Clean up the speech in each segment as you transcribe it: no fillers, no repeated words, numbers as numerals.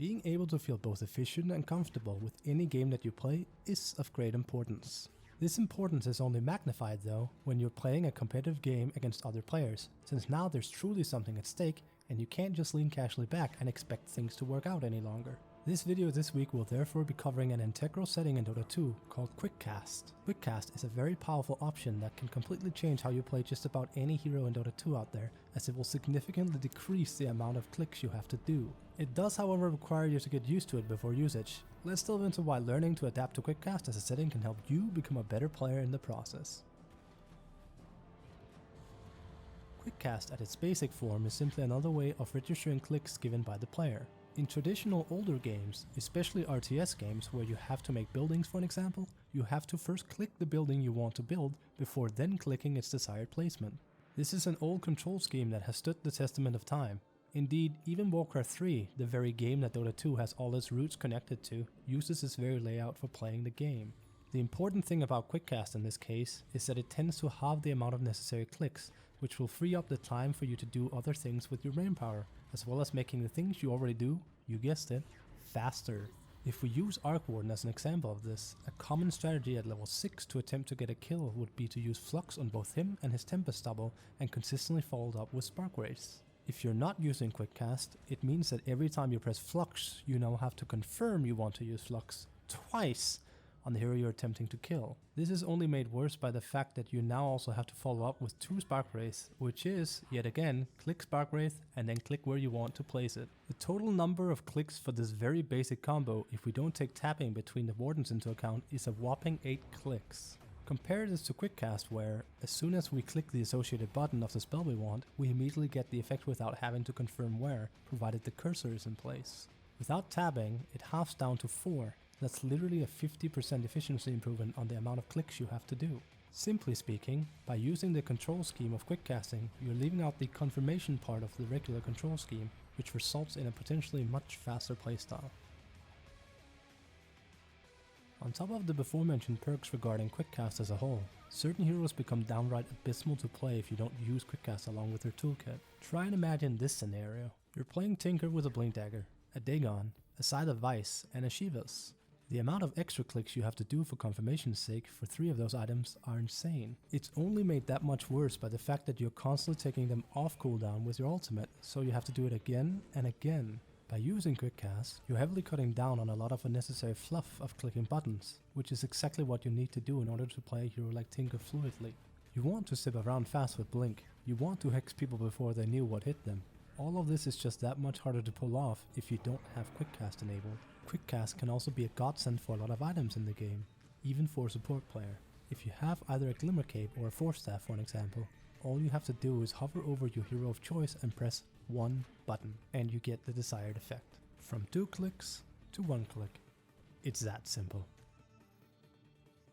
Being able to feel both efficient and comfortable with any game that you play is of great importance. This importance is only magnified though when you're playing a competitive game against other players, since now there's truly something at stake and you can't just lean casually back and expect things to work out any longer. This video this week will therefore be covering an integral setting in Dota 2 called Quickcast. Quickcast is a very powerful option that can completely change how you play just about any hero in Dota 2 out there, as it will significantly decrease the amount of clicks you have to do. It does however require you to get used to it before usage. Let's delve into why learning to adapt to Quickcast as a setting can help you become a better player in the process. Quickcast at its basic form is simply another way of registering clicks given by the player. In traditional older games, especially RTS games where you have to make buildings for an example, you have to first click the building you want to build before then clicking its desired placement. This is an old control scheme that has stood the testament of time. Indeed, even Warcraft 3, the very game that Dota 2 has all its roots connected to, uses this very layout for playing the game. The important thing about Quickcast in this case is that it tends to halve the amount of necessary clicks, which will free up the time for you to do other things with your brainpower, as well as making the things you already do, you guessed it, faster. If we use Arc Warden as an example of this, a common strategy at level 6 to attempt to get a kill would be to use Flux on both him and his Tempest double and consistently followed up with Spark Wraiths. If you're not using Quickcast, it means that every time you press Flux, you now have to confirm you want to use Flux twice on the hero you're attempting to kill. This is only made worse by the fact that you now also have to follow up with 2 Spark Wraiths, which is, yet again, click Spark Wraith and then click where you want to place it. The total number of clicks for this very basic combo, if we don't take tapping between the wardens into account, is a whopping 8 clicks. Compare this to Quickcast where, as soon as we click the associated button of the spell we want, we immediately get the effect without having to confirm where, provided the cursor is in place. Without tabbing, it halves down to 4. That's literally a 50% efficiency improvement on the amount of clicks you have to do. Simply speaking, by using the control scheme of quickcasting, you're leaving out the confirmation part of the regular control scheme, which results in a potentially much faster playstyle. On top of the before mentioned perks regarding Quickcast as a whole, certain heroes become downright abysmal to play if you don't use Quickcast along with their toolkit. Try and imagine this scenario. You're playing Tinker with a Blink Dagger, a Dagon, a Scythe of Vice, and a Shivas. The amount of extra clicks you have to do for confirmation's sake for 3 of those items are insane. It's only made that much worse by the fact that you're constantly taking them off cooldown with your ultimate, so you have to do it again and again. By using Quickcast, you're heavily cutting down on a lot of unnecessary fluff of clicking buttons, which is exactly what you need to do in order to play a hero like Tinker fluidly. You want to zip around fast with Blink, you want to hex people before they knew what hit them. All of this is just that much harder to pull off if you don't have Quickcast enabled. Quickcast can also be a godsend for a lot of items in the game, even for a support player. If you have either a Glimmer Cape or a Force Staff for an example, all you have to do is hover over your hero of choice and press one button, and you get the desired effect. From 2 clicks to 1 click. It's that simple.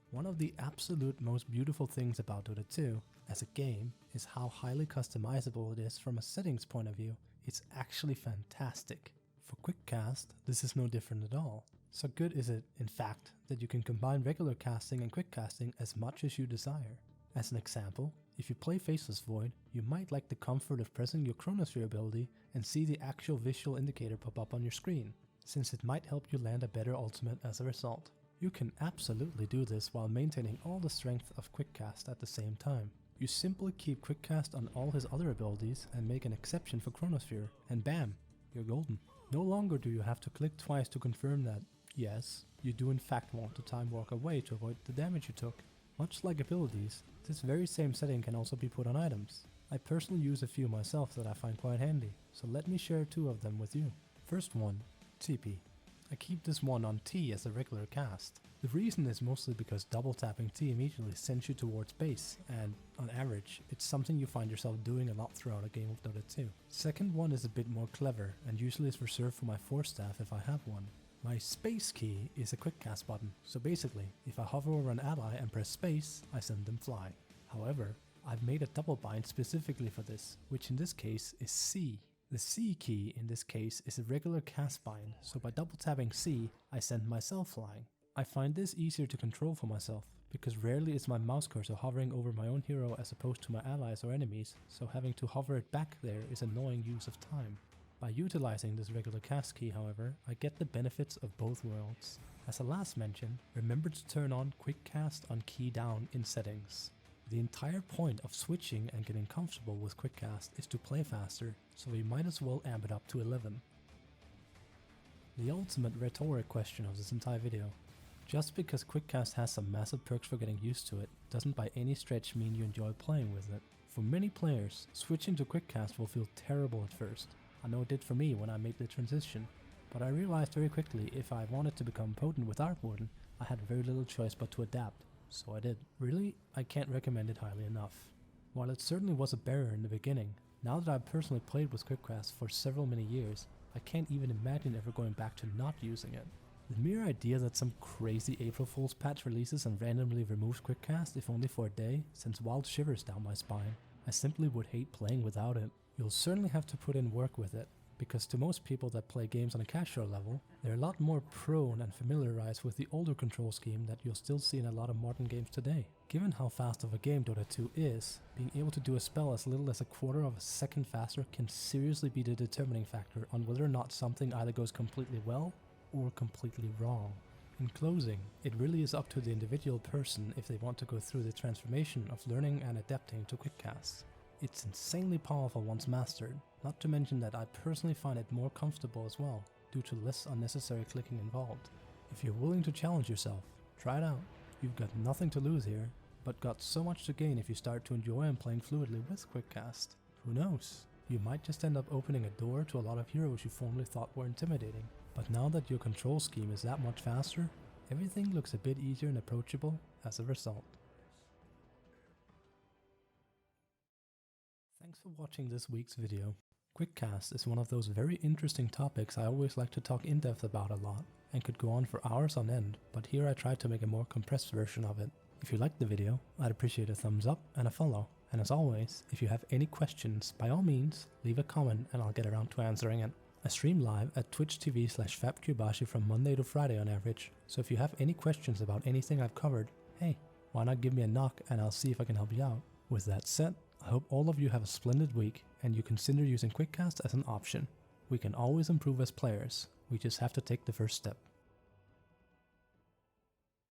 One of the absolute most beautiful things about Dota 2 as a game is how highly customizable it is from a settings point of view. It's actually fantastic. For Quickcast, this is no different at all. So good is it, in fact, that you can combine regular casting and Quickcasting as much as you desire. As an example, if you play Faceless Void, you might like the comfort of pressing your Chronosphere ability and see the actual visual indicator pop up on your screen, since it might help you land a better ultimate as a result. You can absolutely do this while maintaining all the strength of Quickcast at the same time. You simply keep Quickcast on all his other abilities and make an exception for Chronosphere, and bam, you're golden. No longer do you have to click twice to confirm that, yes, you do in fact want to time walk away to avoid the damage you took. Much like abilities, this very same setting can also be put on items. I personally use a few myself that I find quite handy, so let me share 2 of them with you. First one, TP. I keep this one on T as a regular cast. The reason is mostly because double tapping T immediately sends you towards base, and on average, it's something you find yourself doing a lot throughout a game of Dota 2. Second one is a bit more clever, and usually is reserved for my Force Staff if I have one. My space key is a Quickcast button, so basically, if I hover over an ally and press space, I send them flying. However, I've made a double bind specifically for this, which in this case is C. The C key in this case is a regular cast bind, so by double tapping C, I send myself flying. I find this easier to control for myself, because rarely is my mouse cursor hovering over my own hero as opposed to my allies or enemies, so having to hover it back there is annoying use of time. By utilizing this regular cast key, however, I get the benefits of both worlds. As a last mention, remember to turn on Quickcast on key down in settings. The entire point of switching and getting comfortable with Quickcast is to play faster, so we might as well amp it up to 11. The ultimate rhetoric question of this entire video. Just because Quickcast has some massive perks for getting used to it, doesn't by any stretch mean you enjoy playing with it. For many players, switching to Quickcast will feel terrible at first. I know it did for me when I made the transition, but I realized very quickly if I wanted to become potent with Artwarden, I had very little choice but to adapt, so I did. Really, I can't recommend it highly enough. While it certainly was a barrier in the beginning, now that I've personally played with Quickcast for many years, I can't even imagine ever going back to not using it. The mere idea that some crazy April Fool's patch releases and randomly removes Quickcast, if only for a day, sends wild shivers down my spine. I simply would hate playing without it. You'll certainly have to put in work with it, because to most people that play games on a casual level, they're a lot more prone and familiarized with the older control scheme that you'll still see in a lot of modern games today. Given how fast of a game Dota 2 is, being able to do a spell as little as a quarter of a second faster can seriously be the determining factor on whether or not something either goes completely well or completely wrong. In closing, it really is up to the individual person if they want to go through the transformation of learning and adapting to Quickcast. It's insanely powerful once mastered, not to mention that I personally find it more comfortable as well, due to less unnecessary clicking involved. If you're willing to challenge yourself, try it out. You've got nothing to lose here, but got so much to gain if you start to enjoy and playing fluidly with Quickcast. Who knows? You might just end up opening a door to a lot of heroes you formerly thought were intimidating. But now that your control scheme is that much faster, everything looks a bit easier and approachable as a result. Thanks for watching this week's video. Quickcast is one of those very interesting topics I always like to talk in depth about a lot, and could go on for hours on end, but here I tried to make a more compressed version of it. If you liked the video, I'd appreciate a thumbs up and a follow. And as always, if you have any questions, by all means, leave a comment and I'll get around to answering it. I stream live at twitch.tv/fabkubashi from Monday to Friday on average, so if you have any questions about anything I've covered, hey, why not give me a knock and I'll see if I can help you out. With that said, I hope all of you have a splendid week and you consider using Quickcast as an option. We can always improve as players, we just have to take the first step.